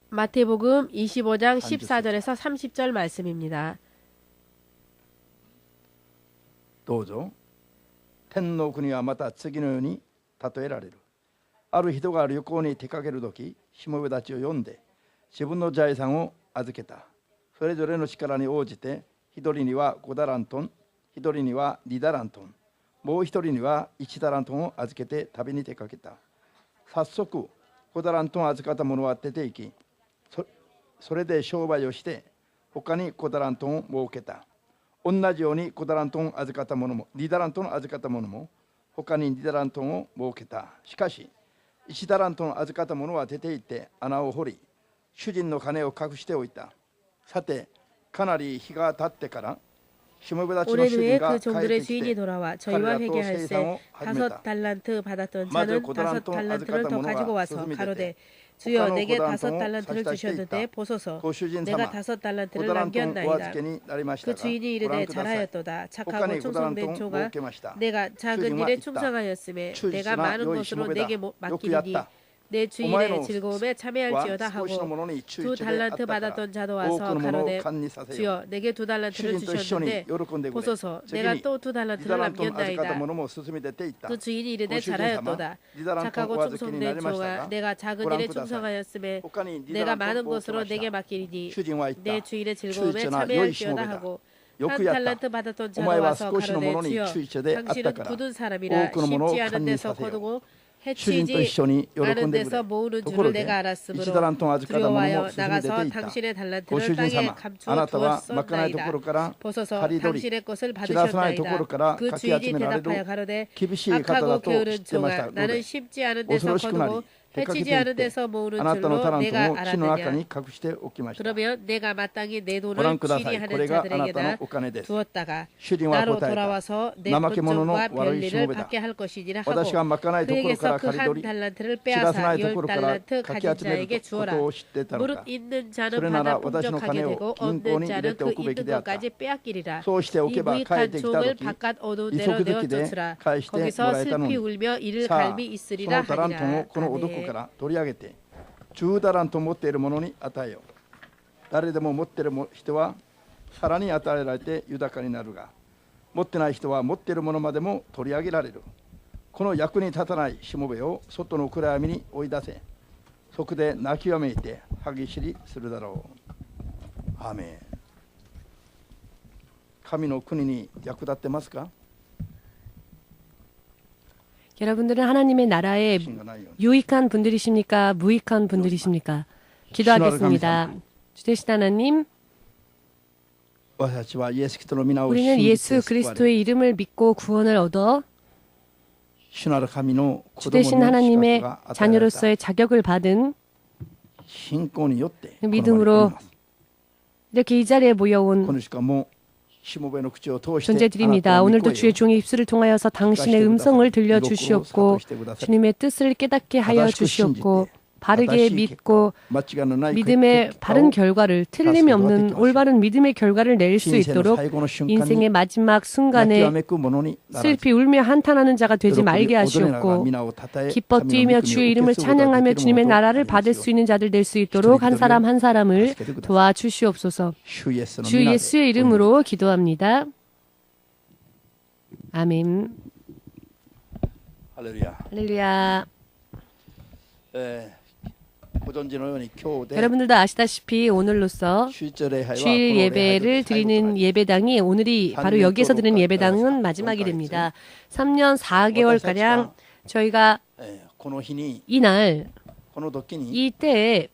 마태복음 25장 14절에서 30절 말씀입니다. どうぞ。天の国はまた次のように例えられる。ある人が旅行に出かけるとき、しもべたちを呼んで自分の財産を預けた。それぞれの力に応じて、一人には5タラントン、一人には2タラントン、もう一人には1タラントンを預けて旅に出かけた。早速、5タラントン預かった者は出て行き、それで商売をして、他に5タラントンを設けた。同じように5タラントン預かった者も、2タラントン預かった者も、他に2タラントンを設けた。しかし、1タラントン預かった者は出て行って穴を掘り、主人の金を隠しておいた。さて、かなり日が経ってから、오랜 후에 그 종들의 주인이 돌아와 저희와 회개할세 5달란트 받았던 자는 5달란트를 더 가지고 와서 가로되 주여 내게 5달란트를 주셨는데 보소서 내가 5달란트를 남겼나이다. 그 주인이 이르되 잘하였도다. 착하고 충성된 종아 내가 작은 일에 충성하였음에 내가 많은 것으로 내게 맡기리니 내 주인의 즐거움에 참여할지어다 하고 2달란트 받았던 자도 와서 가로되 주여 내게 2달란트를 주셨는데 보소서 내가 또 2달란트를 남겼나이다. 그 주인이 이르되 잘하였도다. 착하고 충성된 종아 내가 작은 일에 충성하였음에 내가 많은 것으로 내게 맡기리니 내 주인의 즐거움에 참여할지어다 하고 한 달란트 받았던 자도 와서 가로되 주여 당신은 굳은 사람이라 쉽지 않은 데서 거두고 해치지 않은 데서 모으는 줄을 내가 알았으므로 두려워하여 나가서 당신의 달란트를 땅에 감추어 두었었나이다. 보소서 당신의 것을 받으셨나이다. 그 주인이 대답하여 가로되 악하고 게으른 종아 나는 쉽지 않은 데서 거두고 해치지 않은 데서 모으는 줄로 내가 알았느냐. 그러면 내가 마땅히 내 돈을 취리하는 자들에게나 두었다가 나로 돌아와서 내 본전과 별일을 받게 할 것이니라 하고 그에게서 그 한 달란트를 빼앗아 10달란트 가진 자에게 주어라. 무릇 있는 자는 받아 풍족하게 되고 없는 자는 그 있는 것까지 빼앗기리라. 이 무익한 종을 바깥 어두운 데로 내어쫓으라. 거기서 슬피 울며 이를 갈미 있으리라 하니라. 아멘. から取り上げて10タラント持っている者に与えよう。誰でも持っている人はさらに与えられて豊かになるが、持ってない人は持っているものまでも取り上げられる。この役に立たないしもべを外の暗闇に追い出せ。そこで泣きわめいて歯ぎしりするだろう。アーメン。神の国に役立ってますか？ 여러분들은 하나님의 나라에 유익한 분들이십니까? 무익한 분들이십니까? 기도하겠습니다. 주되신 하나님, 우리는 예수 그리스도의 이름을 믿고 구원을 얻어 주되신 하나님의 자녀로서의 자격을 받은 믿음으로 이렇게 이 자리에 모여온 존재들입니다. 오늘도 주의 종의 입술을 통하여서 당신의 음성을 들려주시옵고 주님의 뜻을 깨닫게 하여 주시옵고 바르게 믿고 믿음의 바른 결과를 틀림이 없는 올바른 믿음의 결과를 낼 수 있도록 인생의 마지막 순간에 슬피 울며 한탄하는 자가 되지 말게 하시옵고 기뻐 뛰며 주의 이름을 찬양하며 주님의 나라를 받을 수 있는 자들 될 수 있도록 한 사람 한 사람을 도와주시옵소서. 주 예수의 이름으로 기도합니다. 아멘. 할렐루야. 여러분들도 아시다시피 오늘로써 주일 예배를 드리는 예배당이 오늘이 바로 여기에서 드리는 예배당은 마지막이 됩니다. 3년 4개월가량 저희가 이날 이때에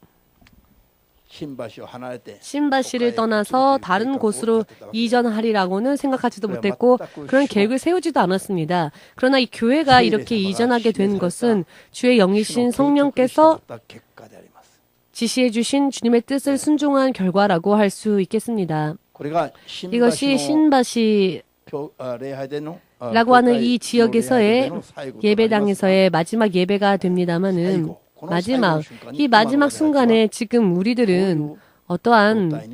신바시를 떠나서 다른 곳으로 이전하리라고는 생각하지도 못했고 그런 계획을 세우지도 않았습니다. 그러나 이 교회가 이렇게 이전하게 된 것은 주의 영이신 성령께서 지시해 주신 주님의 뜻을 순종한 결과라고 할 수 있겠습니다. 이것이 신바시라고 하는 이 지역에서의 예배당에서의 마지막 예배가 됩니다마는 이 마지막 순간에 지금 우리들은 어떠한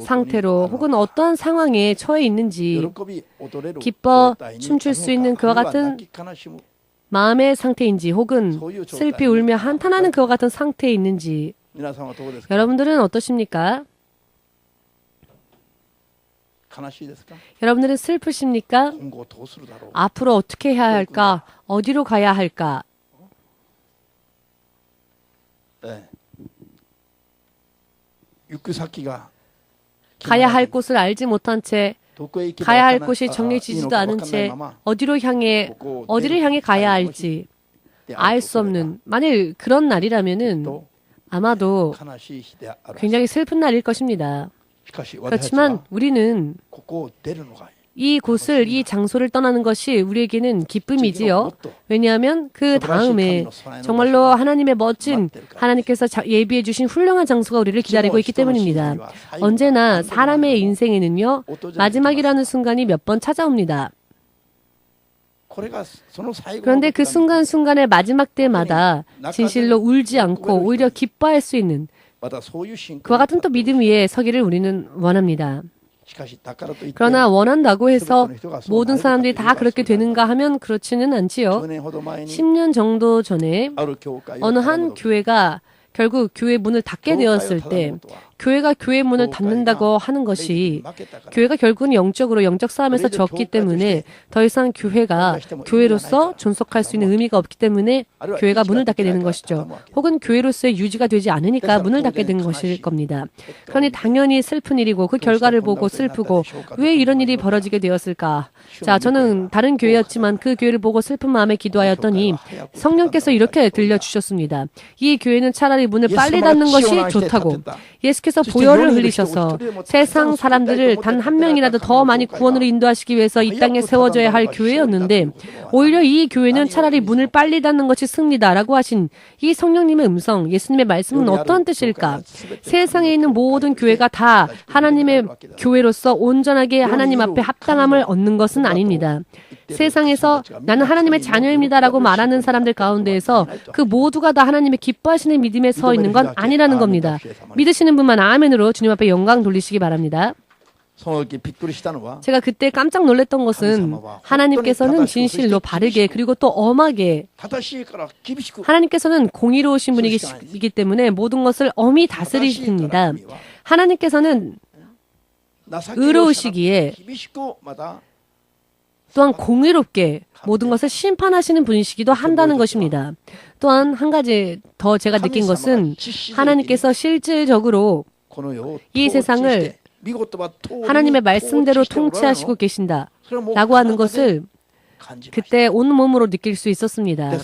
상태로 혹은 어떠한 상황에 처해 있는지 기뻐 춤출 수 있는 그와 같은 마음의 상태인지 혹은 슬피 울며 한탄하는 그와 같은 상태에 있는지 여러분들은 어떠십니까? 여러분들은 슬프십니까? 앞으로 어떻게 해야 할까? 어디로 가야 할까? 가야 할 곳을 알지 못한 채 가야 할 곳이 정해지지도 않은 채 어디를 향해 가야 할지 알 수 없는 만일 그런 날이라면은 아마도 굉장히 슬픈 날일 것입니다. 그렇지만 우리는 이 곳을, 이 장소를 떠나는 것이 우리에게는 기쁨이지요. 왜냐하면 그 다음에 정말로 하나님의 멋진, 하나님께서 예비해 주신 훌륭한 장소가 우리를 기다리고 있기 때문입니다. 언제나 사람의 인생에는요, 마지막이라는 순간이 몇 번 찾아옵니다. 그런데 그 순간순간의 마지막 때마다 진실로 울지 않고 오히려 기뻐할 수 있는 그와 같은 또 믿음 위에 서기를 우리는 원합니다. 그러나 원한다고 해서 모든 사람들이 다 그렇게 되는가 하면 그렇지는 않지요. 10년 정도 전에 어느 한 교회가 결국 교회 문을 닫게 되었을 때 교회가 교회 문을 닫는다고 하는 것이 교회가 결국은 영적 싸움에서 졌기 때문에 더 이상 교회가 교회로서 존속할 수 있는 의미가 없기 때문에 교회가 문을 닫게 되는 것이죠. 혹은 교회로서의 유지가 되지 않으니까 문을 닫게 된 것일 겁니다. 그러니 당연히 슬픈 일이고 그 결과를 보고 슬프고 왜 이런 일이 벌어지게 되었을까? 자, 저는 다른 교회였지만 그 교회를 보고 슬픈 마음에 기도하였더니 성령께서 이렇게 들려주셨습니다. 이 교회는 차라리 문을 빨리 닫는 것이 좋다고. 예수께서 보혈을 흘리셔서 세상 사람들을 단 한 명이라도 더 많이 구원으로 인도하시기 위해서 이 땅에 세워져야 할 교회였는데 오히려 이 교회는 차라리 문을 빨리 닫는 것이 승리다라고 하신 이 성령님의 음성, 예수님의 말씀은 어떠한 뜻일까? 세상에 있는 모든 교회가 다 하나님의 교회로서 온전하게 하나님 앞에 합당함을 얻는 것은 아닙니다. 세상에서 나는 하나님의 자녀입니다라고 말하는 사람들 가운데에서 그 모두가 다 하나님의 기뻐하시는 믿음에 서 있는 건 아니라는 겁니다. 믿으시는 분만 아멘으로 주님 앞에 영광 돌리시기 바랍니다. 제가 그때 깜짝 놀랐던 것은 하나님께서는 진실로 바르게 그리고 또 엄하게 하나님께서는 공의로우신 분이기 때문에 모든 것을 엄히 다스리십니다. 하나님께서는 의로우시기에 또한 공의롭게 모든 것을 심판하시는 분이시기도 한다는 것입니다. 또한 한 가지 더 제가 느낀 것은 하나님께서 실질적으로 이 세상을 하나님의 말씀대로 통치하시고 계신다라고 하는 것을 그때 온몸으로 느낄 수 있었습니다.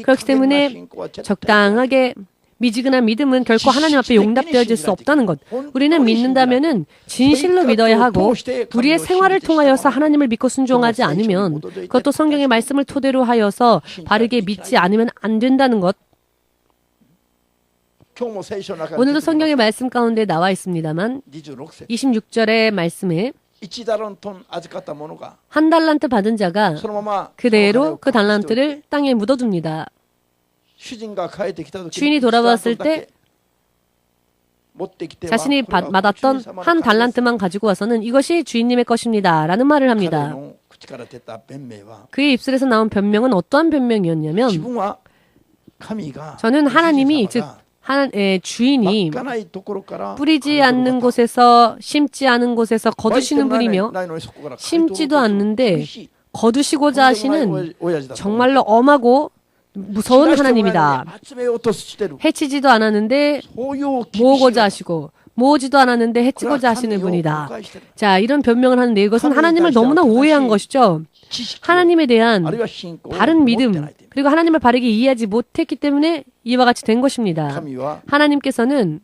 그렇기 때문에 적당하게 미지근한 믿음은 결코 하나님 앞에 용납되어질 수 없다는 것. 우리는 믿는다면은 진실로 믿어야 하고 우리의 생활을 통하여서 하나님을 믿고 순종하지 않으면 그것도 성경의 말씀을 토대로 하여서 바르게 믿지 않으면 안 된다는 것. 오늘도 성경의 말씀 가운데 나와 있습니다만 26절의 말씀에 한 달란트 받은 자가 그대로 그 달란트를 땅에 묻어둡니다. 주인이 돌아왔을 때 자신이 받았던 한 달란트만 가지고 와서는 이것이 주인님의 것입니다 라는 말을 합니다. 그의 입술에서 나온 변명은 어떠한 변명이었냐면 저는 하나님이 즉 주인이 뿌리지 않는 곳에서 심지 않은 곳에서 거두시는 분이며 심지도 않는데 거두시고자 하시는 정말로 엄하고 무서운 하나님이다. 해치지도 않았는데 모으고자 하시고 모으지도 않았는데 해치고자 하시는 분이다. 자, 이런 변명을 하는데 이것은 하나님을 너무나 오해한 것이죠. 하나님에 대한 바른 믿음 그리고 하나님을 바르게 이해하지 못했기 때문에 이와 같이 된 것입니다. 하나님께서는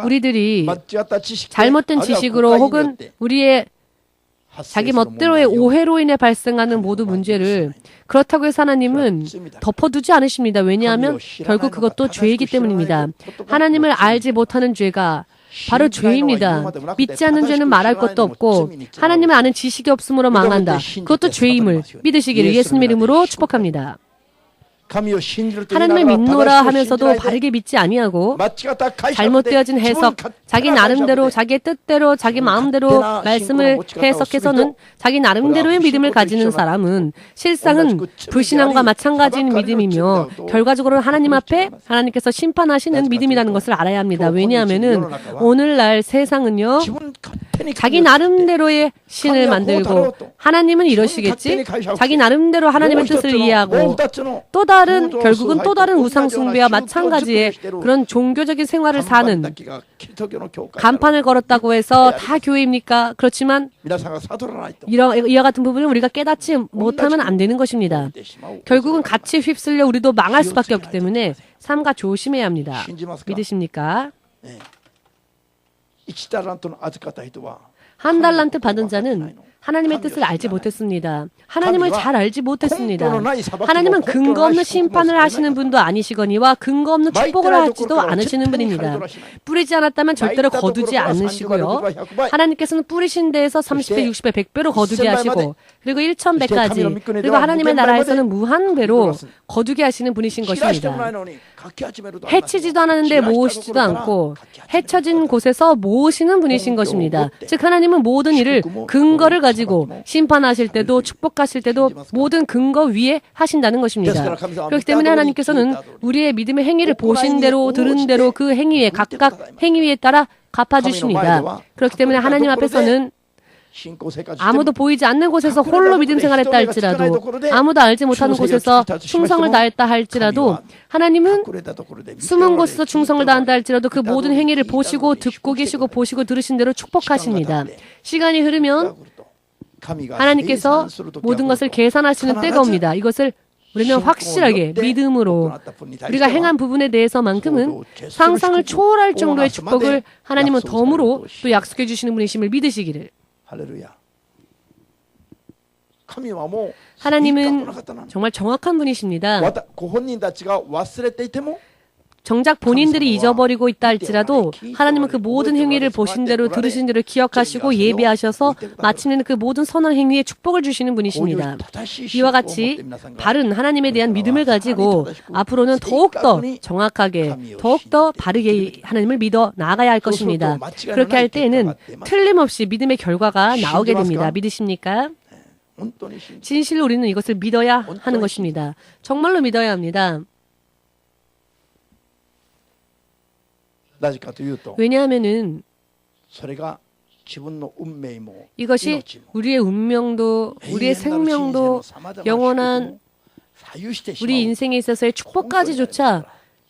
우리들이 잘못된 지식으로 혹은 우리의 자기 멋대로의 오해로 인해 발생하는 모든 문제를 그렇다고 해서 하나님은 덮어두지 않으십니다. 왜냐하면 결국 그것도 죄이기 때문입니다. 하나님을 알지 못하는 죄가 바로 죄입니다. 믿지 않는 죄는 말할 것도 없고 하나님을 아는 지식이 없으므로 망한다. 그것도 죄임을 믿으시기를 예수님의 이름으로 축복합니다. 하나님을 믿노라 하면서도 바르게 믿지 아니하고 잘못되어진 해석, 자기 나름대로, 자기의 뜻대로, 자기 마음대로 말씀을 해석해서는 자기 나름대로의 믿음을 가지는 사람은 실상은 불신앙과 마찬가지인 믿음이며 결과적으로 하나님 앞에 하나님께서 심판하시는 믿음이라는 것을 알아야 합니다. 왜냐하면은 오늘날 세상은요, 자기 나름대로의 신을 만들고 하나님은 이러시겠지? 자기 나름대로 하나님의 뜻을 이해하고 결국은 또 다른 우상 숭배와 마찬가지의 그런 종교적인 생활을 사는, 간판을 걸었다고 해서 다 교회입니까? 그렇지만 이와 같은 부분을 우리가 깨닫지 못하면 안 되는 것입니다. 결국은 같이 휩쓸려 우리도 망할 수밖에 없기 때문에 삼가 조심해야 합니다. 믿으십니까? 한 달란트 받은 자는 하나님의 뜻을 알지 못했습니다. 하나님을 잘 알지 못했습니다. 하나님은 근거 없는 심판을 하시는 분도 아니시거니와 근거 없는 축복을 하지도 않으시는 분입니다. 뿌리지 않았다면 절대로 거두지 않으시고요. 하나님께서는 뿌리신 데에서 30배, 60배, 100배로 거두게 하시고 그리고 1000배까지 그리고 하나님의 나라에서는 무한배로 거두게 하시는 분이신 것입니다. 해치지도 않았는데 모으시지도 않고 해쳐진 곳에서 모으시는 분이신 것입니다. 즉 하나님은 모든 일을 근거를 가지고 심판하실 때도 축복하실 때도 모든 근거 위에 하신다는 것입니다. 그렇기 때문에 하나님께서는 우리의 믿음의 행위를 보신 대로 들은 대로 그 행위에 각각 행위에 따라 갚아주십니다. 그렇기 때문에 하나님 앞에서는 아무도 보이지 않는 곳에서 홀로 믿음 생활했다 할지라도 아무도 알지 못하는 곳에서 충성을 다했다 할지라도 하나님은 숨은 곳에서 충성을 다한다 할지라도 그 모든 행위를 보시고 듣고 계시고 보시고 들으신 대로 축복하십니다. 시간이 흐르면 하나님께서 모든 것을 계산하시는 때가 옵니다. 이것을 우리는 확실하게 믿음으로 우리가 행한 부분에 대해서만큼은 상상을 초월할 정도의 축복을 하나님은 덤으로 또 약속해 주시는 분이심을 믿으시기를. 하나님은 정말 정확한 분이십니다. 정작 본인들이 잊어버리고 있다 할지라도 하나님은 그 모든 행위를 보신 대로 들으신 대로 기억하시고 예비하셔서 마침내는 그 모든 선한 행위에 축복을 주시는 분이십니다. 이와 같이 바른 하나님에 대한 믿음을 가지고 앞으로는 더욱더 정확하게 더욱더 바르게 하나님을 믿어 나아가야 할 것입니다. 그렇게 할 때에는 틀림없이 믿음의 결과가 나오게 됩니다. 믿으십니까? 진실로 우리는 이것을 믿어야 하는 것입니다. 정말로 믿어야 합니다. 왜냐하면은 이것이 우리의 운명도 우리의 생명도 영원한 우리 인생에 있어서의 축복까지조차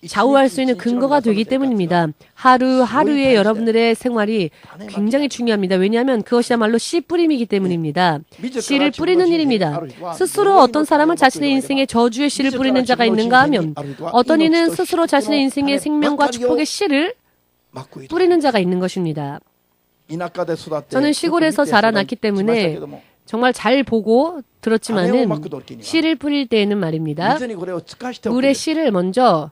좌우할 수 있는 근거가 되기 때문입니다. 하루하루의 여러분들의 생활이 굉장히 중요합니다. 왜냐하면 그것이야말로 씨 뿌림이기 때문입니다. 씨를 뿌리는 일입니다. 스스로 어떤 사람은 자신의 인생에 저주의 씨를 뿌리는 자가 있는가 하면 어떤 이는 스스로 자신의 인생의 생명과 축복의 씨를 뿌리는 자가 있는 것입니다. 저는 시골에서 자라났기 때문에 정말 잘 보고 들었지만은 씨를 뿌릴 때에는 말입니다. 물에 씨를 먼저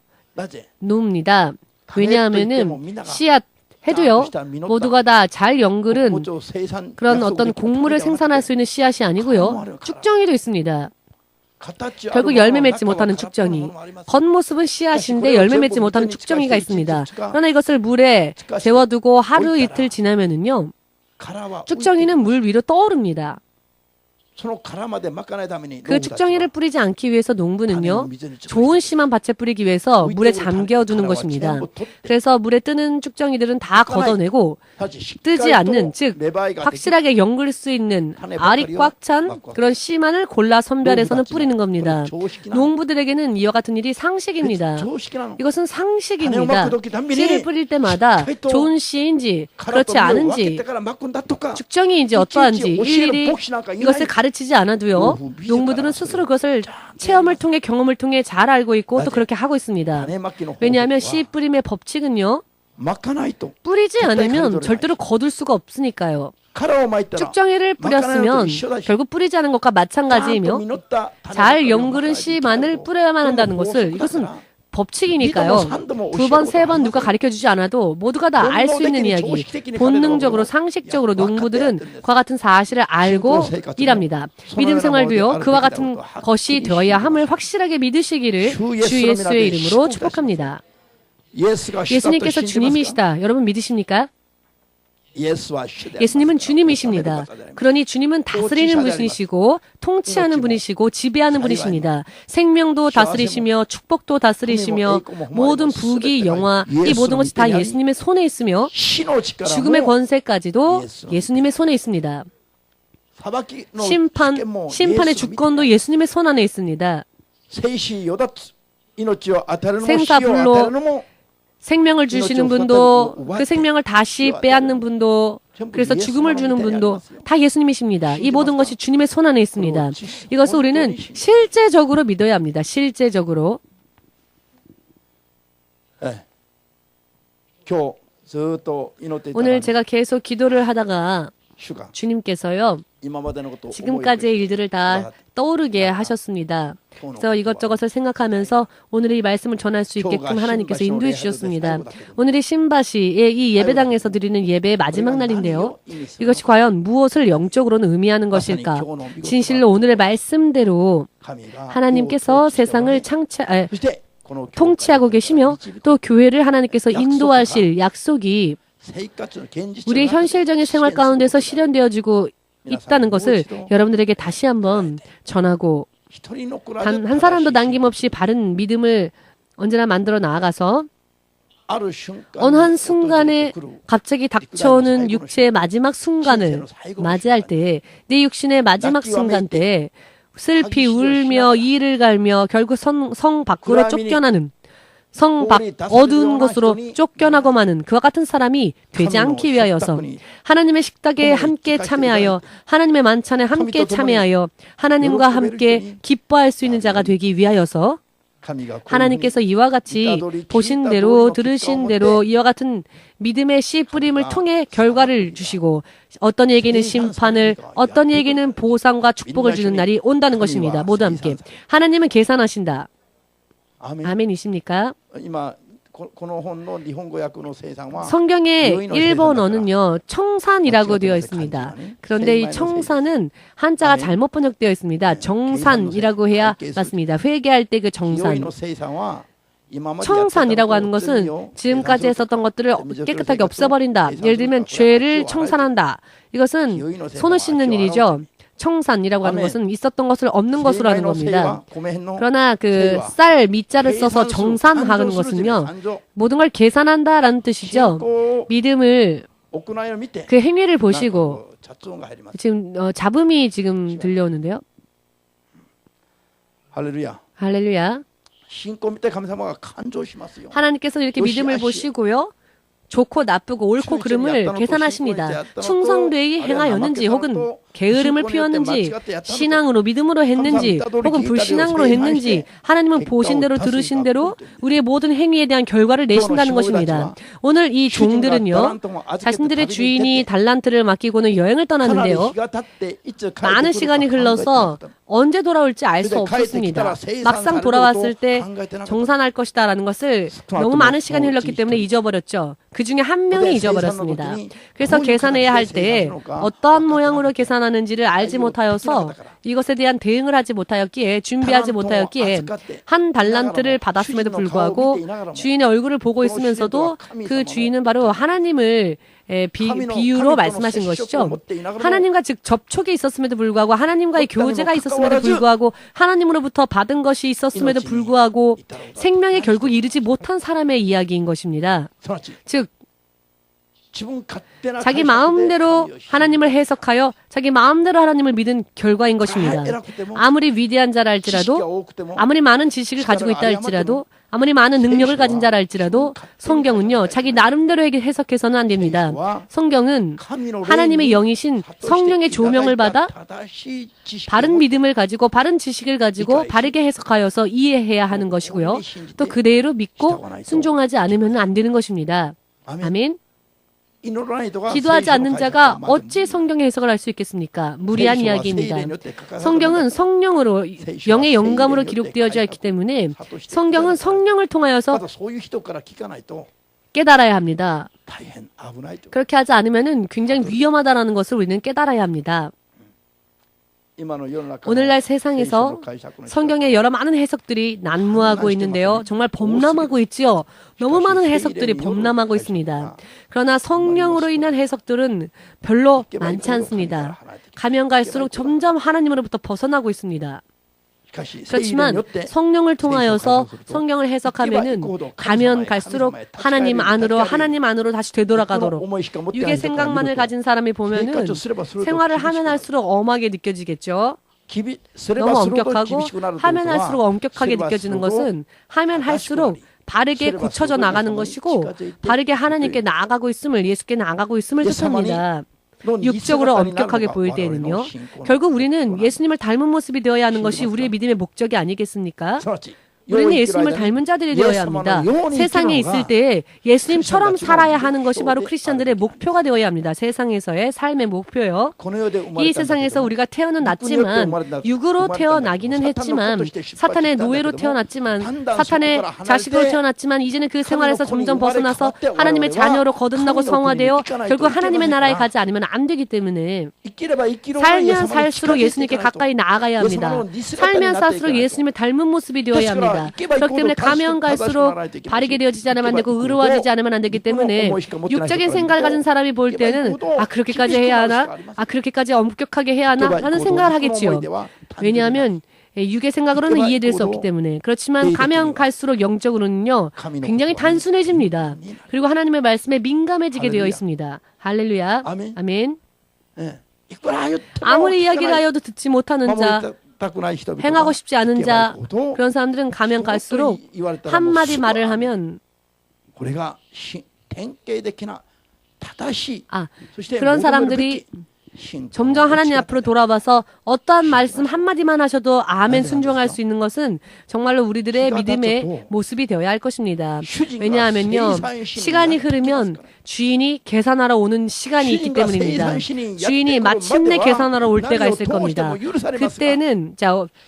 놓습니다. 왜냐하면은 씨앗 해도요, 모두가 다 잘 연글은 그런 어떤 곡물을 생산할 수 있는 씨앗이 아니고요, 쭉정이도 있습니다. 결국 열매 맺지 못하는 쭉정이. 겉모습은 씨앗인데 열매 맺지 못하는 쭉정이가 있습니다. 그러나 이것을 물에 재워두고 하루 이틀 지나면은요, 쭉정이는 물 위로 떠오릅니다. 그 쭉정이를 뿌리지 않기 위해서 농부는요, 좋은 씨만 밭에 뿌리기 위해서 물에 잠겨두는 것입니다. 그래서 물에 뜨는 쭉정이들은 다 걷어내고 뜨지 않는, 즉 확실하게 연글 수 있는 알이 꽉 찬 그런 씨만을 골라 선별해서는 뿌리는 겁니다. 농부들에게는 이와 같은 일이 상식입니다. 이것은 상식입니다. 씨를 뿌릴 때마다 좋은 씨인지 그렇지 않은지 쭉정이인지 어떠한지 일일이 이것을 가르치지 않아도요, 농부들은 스스로 그것을 체험을 통해 경험을 통해 잘 알고 있고 또 그렇게 하고 있습니다. 왜냐하면 씨 뿌림의 법칙은요, 뿌리지 않으면 절대로 거둘 수가 없으니까요. 쭉정이를 뿌렸으면 결국 뿌리지 않은 것과 마찬가지이며 잘 연그른 씨만을 뿌려야만 한다는 것을, 이것은 법칙이니까요. 두 번, 세 번 누가 가르쳐주지 않아도 모두가 다 알 수 있는 이야기. 본능적으로, 상식적으로 농부들은 그와 같은 사실을 알고 일합니다. 믿음 생활도요. 그와 같은 것이 되어야 함을 확실하게 믿으시기를 주 예수의 이름으로 축복합니다. 예수님께서 주님이시다. 여러분 믿으십니까? 예수님은 주님이십니다. 그러니 주님은 다스리는 분이시고 통치하는 분이시고 지배하는 분이십니다. 생명도 다스리시며 축복도 다스리시며 모든 부귀, 영화, 이 모든 것이 다 예수님의 손에 있으며 죽음의 권세까지도 예수님의 손에 있습니다. 심판의 주권도 예수님의 손 안에 있습니다. 생사불로 생명을 주시는 분도 그 생명을 다시 빼앗는 분도 그래서 죽음을 주는 분도 다 예수님이십니다. 이 모든 것이 주님의 손 안에 있습니다. 이것을 우리는 실제적으로 믿어야 합니다. 실제적으로. 오늘 제가 계속 기도를 하다가 주님께서요 지금까지의 일들을 다 떠오르게 하셨습니다. 그래서 이것저것을 생각하면서 오늘 이 말씀을 전할 수 있게끔 하나님께서 인도해 주셨습니다. 오늘이 신바시의 이 예배당에서 드리는 예배의 마지막 날인데요. 이것이 과연 무엇을 영적으로는 의미하는 것일까? 진실로 오늘의 말씀대로 하나님께서 세상을 통치하고 계시며 또 교회를 하나님께서 인도하실 약속이 우리의 현실적인 생활 가운데서 실현되어지고 있다는 것을 여러분들에게 다시 한번 전하고 단 한 사람도 남김없이 바른 믿음을 언제나 만들어 나아가서 어느 한 순간에 갑자기 닥쳐오는 육체의 마지막 순간을 맞이할 때 내 육신의 마지막 순간 때 슬피 울며 이를 갈며 결국 성 밖으로 쫓겨나는 어두운 곳으로 쫓겨나고 마는 그와 같은 사람이 되지 않기 위하여서 하나님의 식탁에 함께 참여하여 하나님의 만찬에 함께 참여하여 하나님과 함께 기뻐할 수 있는 자가 되기 위하여서 하나님께서 이와 같이 보신 대로 들으신 대로 이와 같은 믿음의 씨 뿌림을 통해 결과를 주시고 어떤 이에게는 심판을 어떤 이에게는 보상과 축복을 주는 날이 온다는 것입니다. 모두 함께 하나님은 계산하신다. 아멘이십니까? 성경의 일본어는요 청산이라고 되어 있습니다. 그런데 이 청산은 한자가 잘못 번역되어 있습니다. 정산이라고 해야 맞습니다. 회개할 때 그 정산. 청산이라고 하는 것은 지금까지 했었던 것들을 깨끗하게 없애버린다. 예를 들면 죄를 청산한다. 이것은 손을 씻는 일이죠. 청산이라고 하는 것은 있었던 것을 없는 것으로 하는 겁니다. 그러나 그 쌀 밑자를 써서 정산하는 것은요 모든 걸 계산한다라는 뜻이죠. 믿음을 그 행위를 보시고 지금 잡음이 지금 들려오는데요. 할렐루야. 할렐루야. 하나님께서 이렇게 믿음을 보시고요. 좋고 나쁘고 옳고 그름을 계산하십니다. 충성되이 행하였는지 혹은 게으름을 피웠는지 신앙으로 믿음으로 했는지 혹은 불신앙으로 했는지 하나님은 보신 대로 들으신 대로 우리의 모든 행위에 대한 결과를 내신다는 것입니다. 오늘 이 종들은요 자신들의 주인이 달란트를 맡기고는 여행을 떠났는데요. 많은 시간이 흘러서 언제 돌아올지 알 수 없었습니다. 막상 돌아왔을 때 정산할 것이다라는 것을 너무 많은 시간이 흘렀기 때문에 잊어버렸죠. 그 중에 한 명이 잊어버렸습니다. 그래서 계산해야 할 때 어떠한 모양으로 계산하는지를 알지 못하여서 이것에 대한 대응을 하지 못하였기에 준비하지 못하였기에 한 달란트를 받았음에도 불구하고 주인의 얼굴을 보고 있으면서도 그 주인은 바로 하나님을 비유로 말씀하신 것이죠. 하나님과 즉 접촉이 있었음에도 불구하고 하나님과의 교제가 있었음에도 불구하고 하나님으로부터 받은 것이 있었음에도 불구하고 생명에 결국 이르지 못한 사람의 이야기인 것입니다. 즉 자기 마음대로 하나님을 해석하여 자기 마음대로 하나님을 믿은 결과인 것입니다. 아무리 위대한 자라 할지라도 아무리 많은 지식을 가지고 있다 할지라도 아무리 많은 능력을 가진 자라 할지라도 성경은요 자기 나름대로 해석해서는 안 됩니다. 성경은 하나님의 영이신 성령의 조명을 받아 바른 믿음을 가지고 바른 지식을 가지고 바르게 해석하여서 이해해야 하는 것이고요. 또 그대로 믿고 순종하지 않으면 안 되는 것입니다. 아멘. 기도하지 않는 자가 어찌 성경의 해석을 할 수 있겠습니까? 무리한 이야기입니다. 성경은 성령으로, 영의 영감으로 기록되어져 있기 때문에 성경은 성령을 통하여서 깨달아야 합니다. 그렇게 하지 않으면 굉장히 위험하다는 것을 우리는 깨달아야 합니다. 오늘날 세상에서 성경의 여러 많은 해석들이 난무하고 있는데요. 정말 범람하고 있지요. 너무 많은 해석들이 범람하고 있습니다. 그러나 성령으로 인한 해석들은 별로 많지 않습니다. 가면 갈수록 점점 하나님으로부터 벗어나고 있습니다. 그렇지만 성령을 통하여서 성경을 해석하면은 가면 갈수록 하나님 안으로 다시 되돌아가도록 육의 생각만을 가진 사람이 보면은 생활을 하면 할수록 엄하게 느껴지겠죠. 너무 엄격하고 하면 할수록 엄격하게 느껴지는 것은 하면 할수록 바르게 고쳐져 나가는 것이고 바르게 하나님께 나아가고 있음을 예수께 나아가고 있음을 뜻합니다. 육적으로 엄격하게 보일 때에는요. 결국 우리는 예수님을 닮은 모습이 되어야 하는 것이 우리의 믿음의 목적이 아니겠습니까? 우리는 예수님을 닮은 자들이 되어야 합니다. 세상에 있을 때 예수님처럼 살아야 하는 것이 바로 크리스천들의 목표가 되어야 합니다. 세상에서의 삶의 목표요. 이 세상에서 우리가 태어났지만 육으로 태어나기는 했지만 사탄의 노예로 태어났지만 사탄의 자식으로 태어났지만 이제는 그 생활에서 점점 벗어나서 하나님의 자녀로 거듭나고 성화되어 결국 하나님의 나라에 가지 않으면 안 되기 때문에 살면 살수록 예수님께 가까이 나아가야 합니다. 살면 살수록 예수님을 닮은 모습이 되어야 합니다. 그렇기 때문에 가면 갈수록 바르게 되어지지 않으면 안 되고 의로워지지 않으면 안 되기 때문에 육적인 생각을 가진 사람이 볼 때는 그렇게까지 해야 하나? 그렇게까지 엄격하게 해야 하나? 라는 생각을 하겠지요. 왜냐하면 육의 생각으로는 이해될 수 없기 때문에. 그렇지만 가면 갈수록 영적으로는요 굉장히 단순해집니다. 그리고 하나님의 말씀에 민감해지게 되어 있습니다. 할렐루야. 아멘. 아무리 이야기를 하여도 듣지 못하는 자, 행하고 싶지 않은 자, 그런 사람들은 가면 갈수록 한마디 말을 하면 그런 사람들이 점점 하나님 앞으로 돌아와서 어떠한 말씀 한마디만 하셔도 아멘 순종할 수 있는 것은 정말로 우리들의 믿음의 모습이 되어야 할 것입니다. 왜냐하면요 시간이 흐르면 주인이 계산하러 오는 시간이 있기 때문입니다. 주인이 마침내 계산하러 올 때가 있을 겁니다. 그때는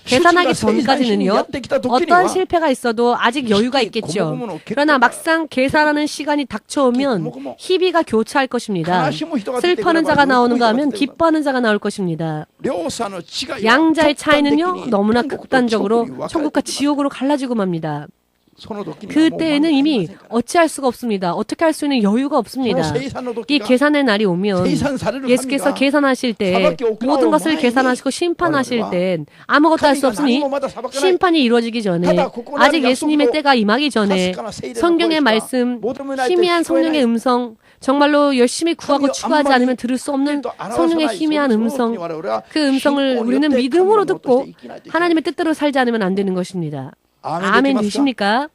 계산하기 전까지는요 어떠한 실패가 있어도 아직 여유가 있겠죠. 그러나 막상 계산하는 시간이 닥쳐오면 희비가 교차할 것입니다. 슬퍼하는 자가 나오는가 하면 기뻐하는 자가 나올 것입니다. 양자의 차이는요 너무나 극단적으로 천국과 지옥으로 갈라지고 맙니다. 그때에는 이미 어찌할 수가 없습니다. 어떻게 할 수 있는 여유가 없습니다. 이 계산의 날이 오면 예수께서 계산하실 때 모든 것을 계산하시고 심판하실 때 아무것도 할 수 없으니 심판이 이루어지기 전에 아직 예수님의 때가 임하기 전에 성경의 말씀, 희미한 성령의 음성, 정말로 열심히 구하고 추구하지 않으면 들을 수 없는 성령의 희미한 음성, 그 음성을 우리는 믿음으로 듣고 하나님의 뜻대로 살지 않으면 안 되는 것입니다. 아멘 되십니까?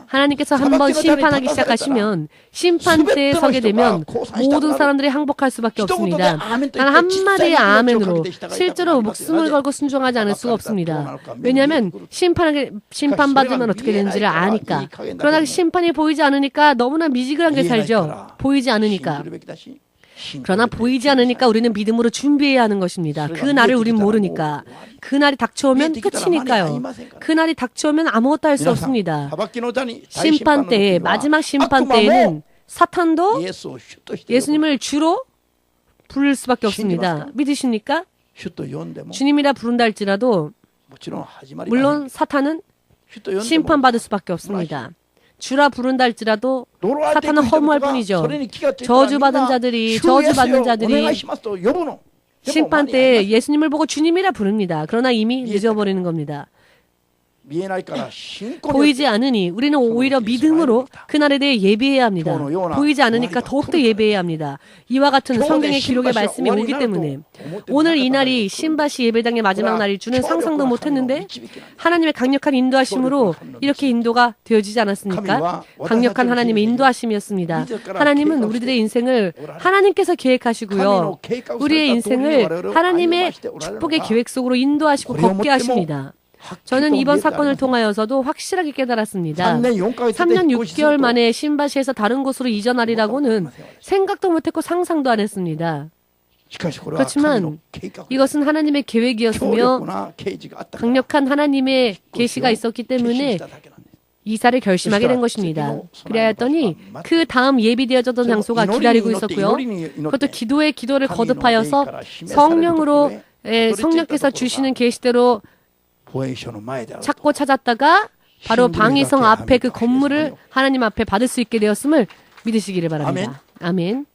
하나님께서 한번 심판하기 시작하시면 심판대에 서게 되면 모든 사람들이 항복할 수밖에 없습니다. 단 한마디의 아멘으로 실제로 목숨을 걸고 순종하지 않을 수가 없습니다. 왜냐하면 심판받으면 어떻게 되는지를 아니까. 그러나 심판이 보이지 않으니까 너무나 미지근하게 살죠. 보이지 않으니까. 그러나 보이지 않으니까 우리는 믿음으로 준비해야 하는 것입니다. 그 날을 우린 모르니까. 그 날이 닥쳐오면 끝이니까요. 그 날이 닥쳐오면 아무것도 할 수 없습니다. 심판 때에, 마지막 심판 때에는 사탄도 예수님을 주로 부를 수밖에 없습니다. 믿으십니까? 주님이라 부른다 할지라도 물론 사탄은 심판받을 수밖에 없습니다. 주라 부른다 할지라도 사탄은 허무할 뿐이죠. 저주받은 자들이 심판 때 예수님을 보고 주님이라 부릅니다. 그러나 이미 늦어버리는 겁니다. 보이지 않으니 우리는 오히려 믿음으로 그날에 대해 예배해야 합니다. 보이지 않으니까 더욱더 예배해야 합니다. 이와 같은 성경의 기록의 말씀이 오기 때문에 오늘 이 날이 신바시 예배당의 마지막 날일 줄은 상상도 못했는데 하나님의 강력한 인도하심으로 이렇게 인도가 되어지지 않았습니까? 강력한 하나님의 인도하심이었습니다. 하나님은 우리들의 인생을 하나님께서 계획하시고요. 우리의 인생을 하나님의 축복의 계획 속으로 인도하시고 걷게 하십니다. 저는 이번 사건을 통하여서도 확실하게 깨달았습니다. 3년 6개월 만에 신바시에서 다른 곳으로 이전하리라고는 생각도 못했고 상상도 안 했습니다. 그렇지만 이것은 하나님의 계획이었으며 강력한 하나님의 계시가 있었기 때문에 이사를 결심하게 된 것입니다. 그리하였더니 그 다음 예비되어졌던 장소가 기다리고 있었고요. 그것도 기도에 기도를 거듭하여서 성령께서 주시는 계시대로 찾고 찾았다가 바로 방위성 앞에 그 건물을 하나님 앞에 받을 수 있게 되었음을 믿으시기를 바랍니다. 아멘.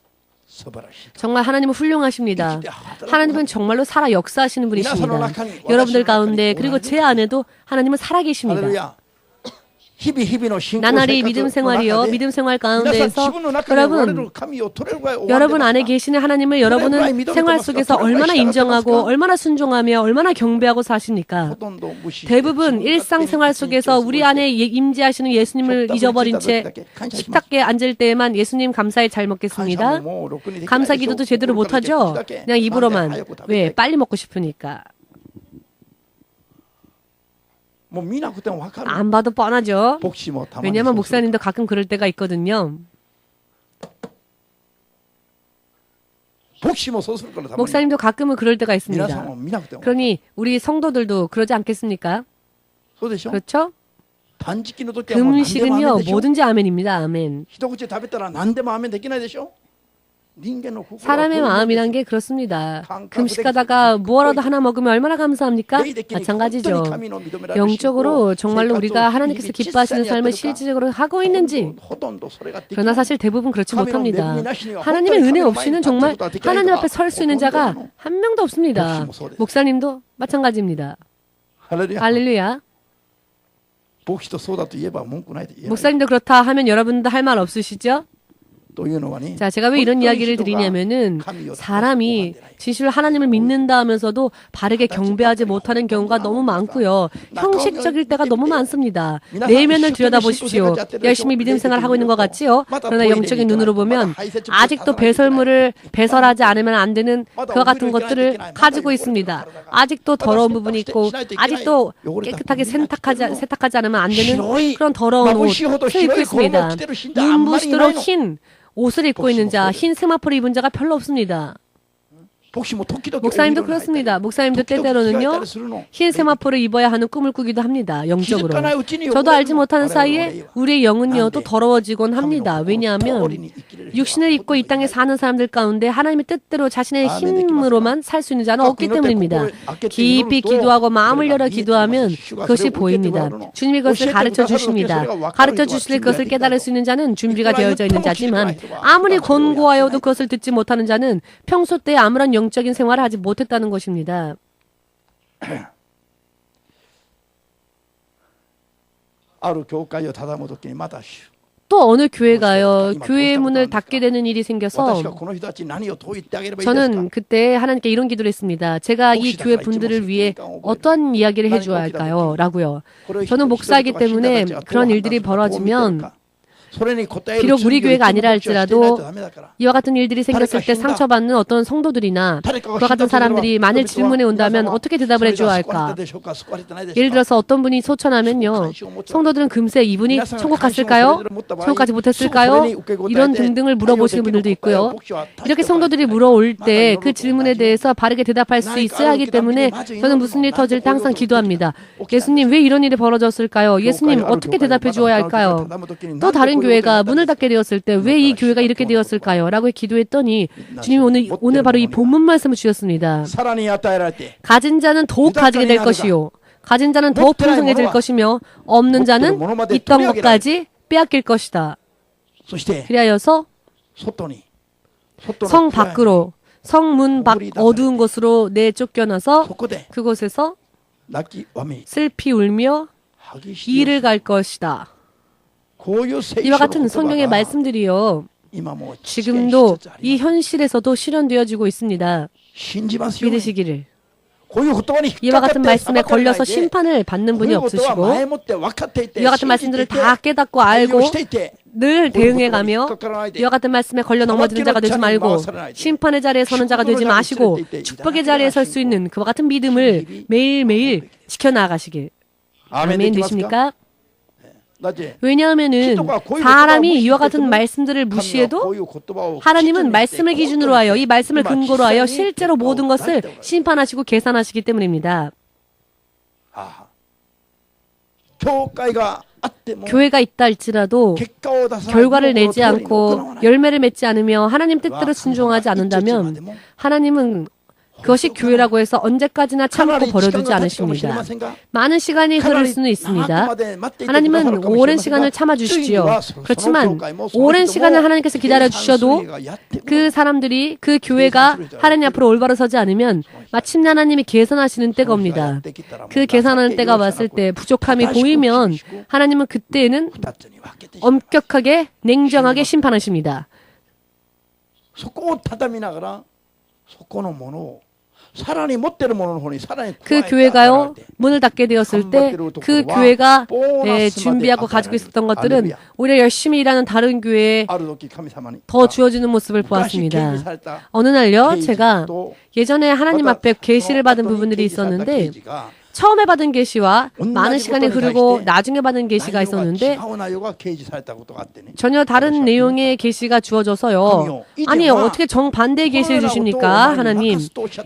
정말 하나님은 훌륭하십니다. 하나님은 정말로 살아 역사하시는 분이십니다. 여러분들 가운데 그리고 제 안에도 하나님은 살아계십니다. 나날이 믿음 생활이요. 믿음 생활 가운데에서 여러분 안에 계시는 하나님을 여러분은 생활 속에서 얼마나 인정하고 얼마나 순종하며 얼마나 경배하고 사십니까? 대부분 일상생활 속에서 우리 안에 임재하시는 예수님을 잊어버린 채 식탁에 앉을 때에만 예수님 감사히 잘 먹겠습니다. 감사 기도도 제대로 못하죠? 그냥 입으로만. 왜? 빨리 먹고 싶으니까. 안 봐도 뻔하죠. 왜냐하면 목사님도 가끔 그럴 때가 있거든요. 목사님도 가끔은 그럴 때가 있습니다. 그러니 우리 성도들도 그러지 않겠습니까? 그렇죠? 금식은요 뭐든지 아멘입니다. 아멘. 사람의 마음이란 게 그렇습니다. 금식하다가 무엇라도 하나 먹으면 얼마나 감사합니까? 마찬가지죠. 영적으로 정말로 우리가 하나님께서 기뻐하시는 삶을 실질적으로 하고 있는지, 그러나 사실 대부분 그렇지 못합니다. 하나님의 은혜 없이는 정말 하나님 앞에 설 수 있는 자가 한 명도 없습니다. 목사님도 마찬가지입니다. 할렐루야. 목사님도 그렇다 하면 여러분도 할 말 없으시죠? 자, 제가 왜 이런 이야기를 드리냐면은 사람이 진실로 하나님을 믿는다 하면서도 바르게 경배하지 못하는 경우가 너무 많고요. 형식적일 때가 너무 많습니다. 내면을 들여다보십시오. 열심히 믿음 생활을 하고 있는 것 같지요? 그러나 영적인 눈으로 보면 아직도 배설물을 배설하지 않으면 안 되는 그와 같은 것들을 가지고 있습니다. 아직도 더러운 부분이 있고 아직도 깨끗하게 세탁하지 않으면 안 되는 그런 더러운 옷을 입고 있습니다. 눈부시도록 흰 옷을 입고 있는 자, 흰 세마포를 입은 자가 별로 없습니다. 목사님도 그렇습니다. 목사님도 때때로는요 흰 세마포를 입어야 하는 꿈을 꾸기도 합니다. 영적으로. 저도 알지 못하는 사이에 우리의 영은요 또 더러워지곤 합니다. 왜냐하면 육신을 입고 이 땅에 사는 사람들 가운데 하나님의 뜻대로 자신의 힘으로만 살 수 있는 자는 없기 때문입니다. 깊이 기도하고 마음을 열어 기도하면 그것이 보입니다. 주님이 그것을 가르쳐 주십니다. 가르쳐 주실 것을 깨달을 수 있는 자는 준비가 되어져 있는 자지만 아무리 권고하여도 그것을 듣지 못하는 자는 평소 때 아무런 영적인 생활을 하지 못했다는 것입니다. 또 어느 교회가요 교회의 문을 닫게 되는 일이 생겨서 저는 그때 하나님께 이런 기도를 했습니다. 제가 이 교회 분들을 위해 어떤 이야기를 해줘야 할까요? 라고요. 저는 목사이기 때문에 그런 일들이 벌어지면 비록 우리 교회가 아니라 할지라도 이와 같은 일들이 생겼을 때 상처받는 어떤 성도들이나 그와 같은 사람들이 만일 질문에 온다면 어떻게 대답을 해줘야 할까? 예를 들어서 어떤 분이 소천하면요. 성도들은 금세 이분이 천국 갔을까요? 천국 가지 못했을까요? 이런 등등을 물어보시는 분들도 있고요. 이렇게 성도들이 물어올 때 그 질문에 대해서 바르게 대답할 수 있어야 하기 때문에 저는 무슨 일이 터질 때 항상 기도합니다. 예수님 왜 이런 일이 벌어졌을까요? 예수님 어떻게 대답해 주어야 할까요? 또 다른 교회가 문을 닫게 되었을 때 왜 이 교회가 이렇게 되었을까요? 라고 기도했더니 주님이 오늘 바로 이 본문 말씀을 주셨습니다. 가진 자는 더욱 가지게 될 것이요. 가진 자는 더욱 풍성해질 것이며 없는 자는 있던 것까지 빼앗길 것이다. 그리하여서 성 밖으로 성문 밖 어두운 곳으로 내쫓겨나서 그곳에서 슬피 울며 이를 갈 것이다. 이와 같은 성경의 말씀들이요. 지금도 이 현실에서도 실현되어지고 있습니다. 믿으시기를. 이와 같은 말씀에 걸려서 심판을 받는 분이 없으시고 이와 같은 말씀들을 다 깨닫고 알고 늘 대응해가며 이와 같은 말씀에 걸려 넘어지는 자가 되지 말고 심판의 자리에 서는 자가 되지 마시고 축복의 자리에 설 수 있는 그와 같은 믿음을 매일매일 지켜나가시길. 아멘 되십니까? 왜냐하면은 사람이 이와 같은 말씀들을 무시해도 하나님은 말씀을 기준으로 하여 이 말씀을 근거로 하여 실제로 모든 것을 심판하시고 계산하시기 때문입니다. 교회가 있다 할지라도 결과를 내지 않고 열매를 맺지 않으며 하나님 뜻대로 순종하지 않는다면 하나님은 그것이 교회라고 해서 언제까지나 참고 버려두지 않으십니다. 많은 시간이 흐를 수는 있습니다. 하나님은 오랜 시간을 참아주시지요. 그렇지만 오랜 시간을 하나님께서 기다려주셔도 그 사람들이 그 교회가 하나님 앞으로 올바로 서지 않으면 마침내 하나님이 계산하시는 때가 옵니다. 그 계산하는 때가 왔을 때 부족함이 보이면 하나님은 그때에는 엄격하게 냉정하게 심판하십니다. 그 교회가요 문을 닫게 되었을 때 그 교회가 준비하고 가지고 있었던 것들은 오히려 열심히 일하는 다른 교회에 더 주어지는 모습을 보았습니다. 어느 날요 제가 예전에 하나님 앞에 계시를 받은 부분들이 있었는데 처음에 받은 계시와 많은 시간이 흐르고 나중에 받은 계시가 있었는데 전혀 다른 내용의 계시가 주어져서요. 아니 어떻게 정반대의 계시를 주십니까 하나님.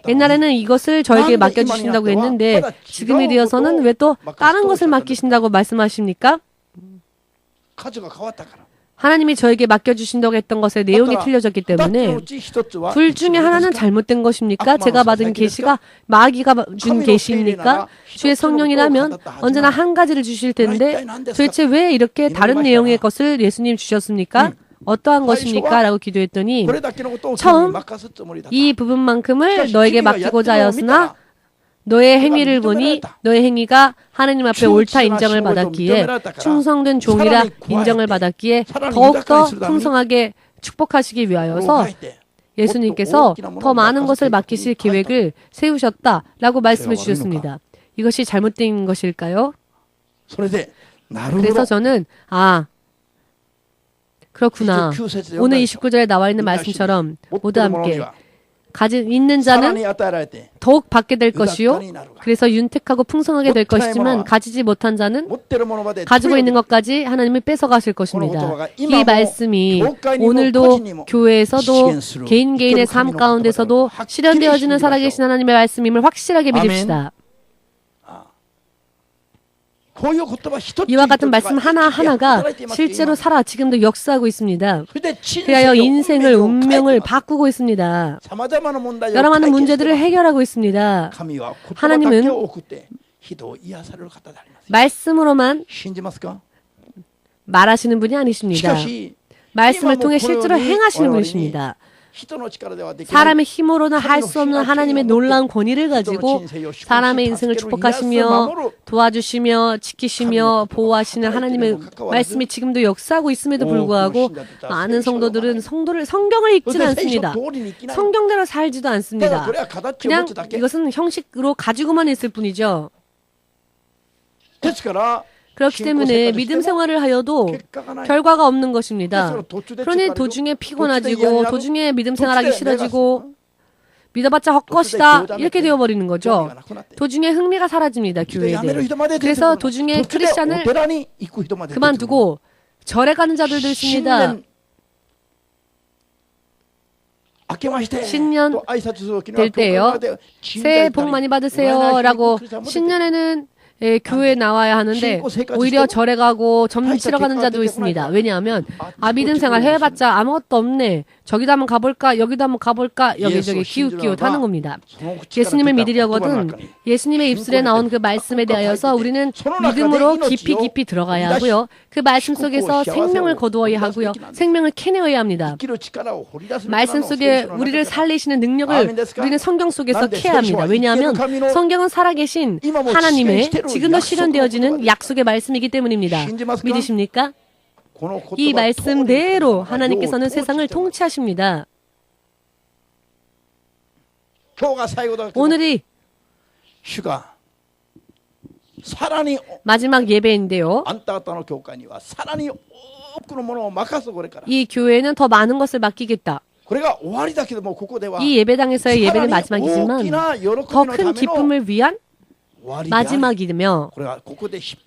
옛날에는 이것을 저에게 맡겨주신다고 했는데 지금이 되어서는 왜 또 다른 것을 맡기신다고 말씀하십니까? 하나님이 저에게 맡겨주신다고 했던 것의 내용이 틀려졌기 때문에 둘 중에 하나는 잘못된 것입니까? 제가 받은 계시가 마귀가 준 계시입니까? 주의 성령이라면 언제나 한 가지를 주실 텐데 도대체 왜 이렇게 다른 내용의 것을 예수님 주셨습니까? 어떠한 것입니까? 라고 기도했더니 처음 이 부분만큼을 너에게 맡기고자 하였으나 너의 행위를 보니 너의 행위가 하나님 앞에 옳다 인정을 받았기에 충성된 종이라 인정을 받았기에 더욱더 풍성하게 축복하시기 위하여서 예수님께서 더 많은 것을 맡기실 계획을 세우셨다라고 말씀해 주셨습니다. 이것이 잘못된 것일까요? 그래서 저는 그렇구나. 오늘 29절에 나와 있는 말씀처럼 모두 함께 있는 자는 더욱 받게 될 것이요. 그래서 윤택하고 풍성하게 될 것이지만 가지지 못한 자는 가지고 있는 것까지 하나님이 뺏어가실 것입니다. 이 말씀이 오늘도 교회에서도 개인의 삶 가운데서도 실현되어지는 살아계신 하나님의 말씀임을 확실하게 믿읍시다. 이와 같은 말씀 하나하나가 실제로 지금도 역사하고 있습니다. 그리하여 인생을, 운명을 바꾸고 있습니다. 여러 많은 문제들을 해결하고 있습니다. 하나님은 말씀으로만 말하시는 분이 아니십니다. 말씀을 통해 실제로 행하시는 분이십니다. 사람의 힘으로는 할 수 없는 하나님의 놀라운 권위를 가지고 사람의 인생을 축복하시며 도와주시며 지키시며 보호하시는 하나님의 말씀이 지금도 역사하고 있음에도 불구하고 많은 성도들은 성경을 읽지는 않습니다. 성경대로 살지도 않습니다. 그냥 이것은 형식으로 가지고만 있을 뿐이죠. 그렇기 때문에 믿음 생활을 하여도 결과가 없는 것입니다. 그러니 도중에 피곤해지고 도중에 믿음 생활하기 싫어지고 믿어봤자 헛것이다 이렇게 되어버리는 거죠. 도중에 흥미가 사라집니다. 교회에 대해. 그래서 도중에 크리스찬을 그만두고 절에 가는 자들도 있습니다. 신년 될 때요. 새해 복 많이 받으세요 라고 신년에는 교회에 나와야 하는데 오히려 절에 가고 점 치러 가는 자도 있습니다. 왜냐하면 믿음 생활 해봤자 아무것도 없네. 저기도 한번 가볼까? 여기도 한번 가볼까? 여기저기 기웃기웃 하는 겁니다. 예수님을 믿으려거든 예수님의 입술에 나온 그 말씀에 대하여서 우리는 믿음으로 깊이 들어가야 하고요. 그 말씀 속에서 생명을 거두어야 하고요. 생명을 캐내어야 합니다. 말씀 속에 우리를 살리시는 능력을 우리는 성경 속에서 캐야 합니다. 왜냐하면 성경은 살아계신 하나님의 지금도 실현되어지는 약속의 말씀이기 때문입니다. 믿으십니까? 이 말씀대로 하나님께서는 세상을 통치하십니다. 오늘이 주가 사랑이 마지막 예배인데요. 안타까운 교회에は 사랑이 多くのものを任すこれから 이 교회는 더 많은 것을 맡기겠다. これが終わりだけどもここでは 이 예배당에서의 예배는 마지막이지만 더 큰 기쁨을 위한 마지막이며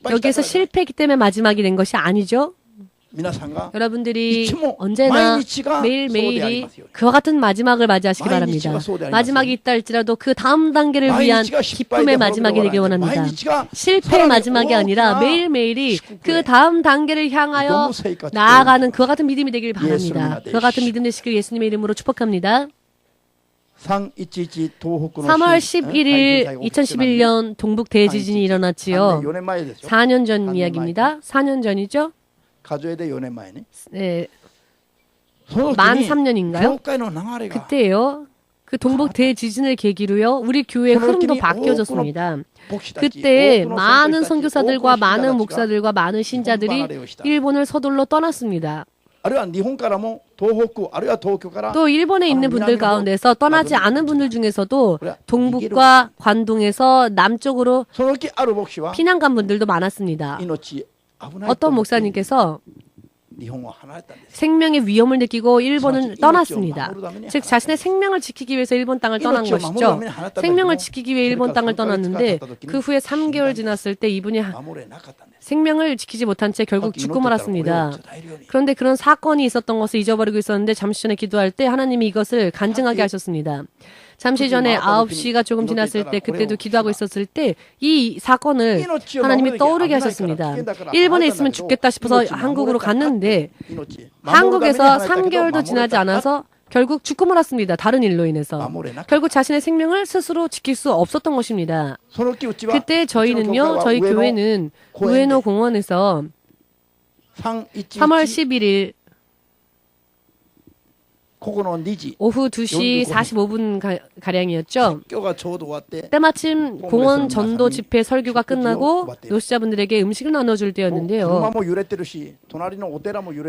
여기에서 실패했기 때문에 마지막이 된 것이 아니죠. 여러분들이 언제나 매일매일이 그와 같은 마지막을 맞이하시기 바랍니다. 마지막이 있다 할지라도 그 다음 단계를 위한 기쁨의 마지막이 되길 원합니다. 실패의 마지막이 아니라 매일매일이 그 다음 단계를 향하여 나아가는 그와 같은 믿음이 되길 바랍니다. 그와 같은 믿음 되시길 예수님의 이름으로 축복합니다. 3월 11일 2011년 동북 대지진이 일어났지요. 4년 전 이야기입니다. 4년 전이죠. 네, 만 3년인가요? 그때요. 그 동북 대지진을 계기로요. 우리 교회의 흐름도 바뀌어졌습니다. 그때 많은 선교사들과 많은 목사들과 많은 신자들이 일본을 서둘러 떠났습니다. 또 일본에 있는 분들 가운데서 떠나지 않은 분들 중에서도 동북과 관동에서 남쪽으로 피난 간 분들도 많았습니다. 어떤 목사님께서 생명의 위험을 느끼고 일본을 떠났습니다. 즉 자신의 생명을 지키기 위해서 일본 땅을 떠난 것이죠. 생명을 지키기 위해 일본 땅을 떠났는데 그 후에 3개월 지났을 때 이분이 생명을 지키지 못한 채 결국 죽고 말았습니다. 그런데 그런 사건이 있었던 것을 잊어버리고 있었는데 잠시 전에 기도할 때 하나님이 이것을 간증하게 하셨습니다. 잠시 전에 9시가 조금 지났을 때 그때도 기도하고 있었을 때 이 사건을 하나님이 떠오르게 하셨습니다. 일본에 있으면 죽겠다 싶어서 한국으로 갔는데 한국에서 3개월도 지나지 않아서 결국 죽고 말았습니다. 다른 일로 인해서. 결국 자신의 생명을 스스로 지킬 수 없었던 것입니다. 그때 저희는요, 저희 교회는 우에노 공원에서 3월 11일 오후 2시 45분 가량이었죠. 때마침 공원 전도 집회 설교가 끝나고 노숙자분들에게 음식을 나눠줄 때였는데요.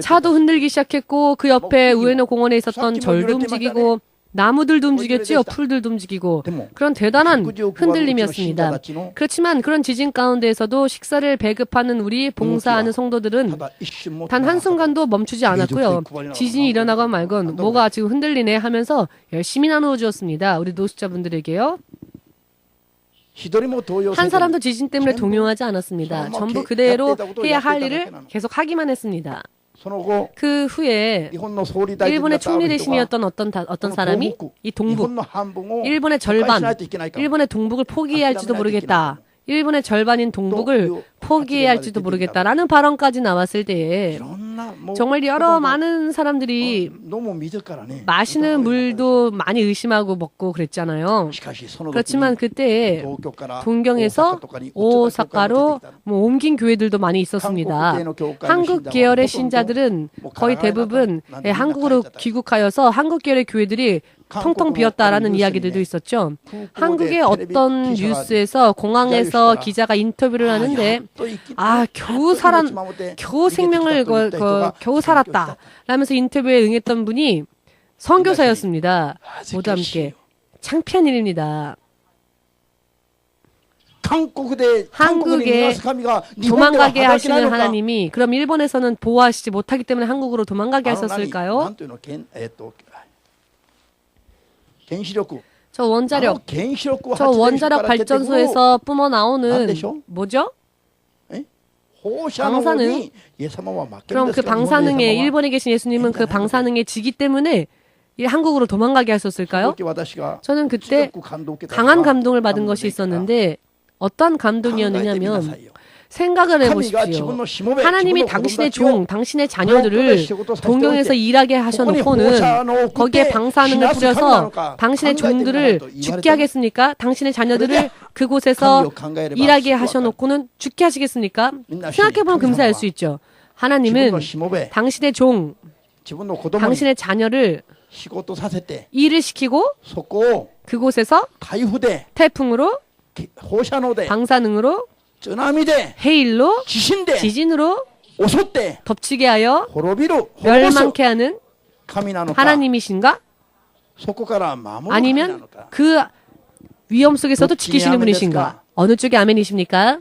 차도 흔들기 시작했고 그 옆에 우에노 공원에 있었던 절도 움직이고 나무들도 움직였지요. 풀들도 움직이고 그런 대단한 흔들림이었습니다. 그렇지만 그런 지진 가운데에서도 식사를 배급하는 우리 봉사하는 성도들은 단 한순간도 멈추지 않았고요. 지진이 일어나건 말건 뭐가 지금 흔들리네 하면서 열심히 나누어 주었습니다. 우리 노숙자분들에게요. 한 사람도 지진 때문에 동요하지 않았습니다. 전부 그대로 해야 할 일을 계속 하기만 했습니다. 그 후에 일본의 총리 대신이었던 어떤 사람이 이 동북, 일본의 절반, 일본의 동북을 포기해야 할지도 모르겠다. 일본의 절반인 동북을 포기해야 할지도 모르겠다라는 발언까지 나왔을 때에 정말 여러 많은 사람들이 마시는 물도 많이 의심하고 먹고 그랬잖아요. 그렇지만 그때 동경에서 오사카로 옮긴 교회들도 많이 있었습니다. 한국 계열의 신자들은 거의 대부분 한국으로 귀국하여서 한국 계열의 교회들이 텅텅 비었다라는 이야기들도 있었죠. 한국의 어떤 뉴스에서 공항에서 기자가 인터뷰를 하는데 겨우 생명을 겨우 살았다 라면서 인터뷰에 응했던 분이 선교사였습니다. 모두 함께 창피한 일입니다. 한국에 도망가게 하시는 하나님이 그럼 일본에서는 보호하시지 못하기 때문에 한국으로 도망가게 하셨을까요? 저 원자력 발전소에서 뿜어 나오는 뭐죠? 방사능. 그럼 그 방사능에 일본에 계신 예수님은 그 방사능에 지기 때문에 한국으로 도망가게 하셨을까요? 저는 그때 강한 감동을 받은 것이 있었는데 어떤 감동이었느냐면 생각을 해보십시오. 하나님이 당신의 종, 당신의 자녀들을 동경에서 일하게 하셔놓고는 거기에 방사능을 뿌려서 당신의 종들을 죽게 하겠습니까? 당신의 자녀들을 그곳에서 일하게 하셔놓고는 죽게 하시겠습니까? 생각해보면 금세 알 수 있죠. 하나님은 당신의 종, 당신의 자녀를 일을 시키고 그곳에서 태풍으로, 방사능으로, 해일로, 지진으로 덮치게 하여 멸망케 하는 하나님이신가? 아니면 그 위험 속에서도 지키시는 분이신가? 어느 쪽이 아멘이십니까?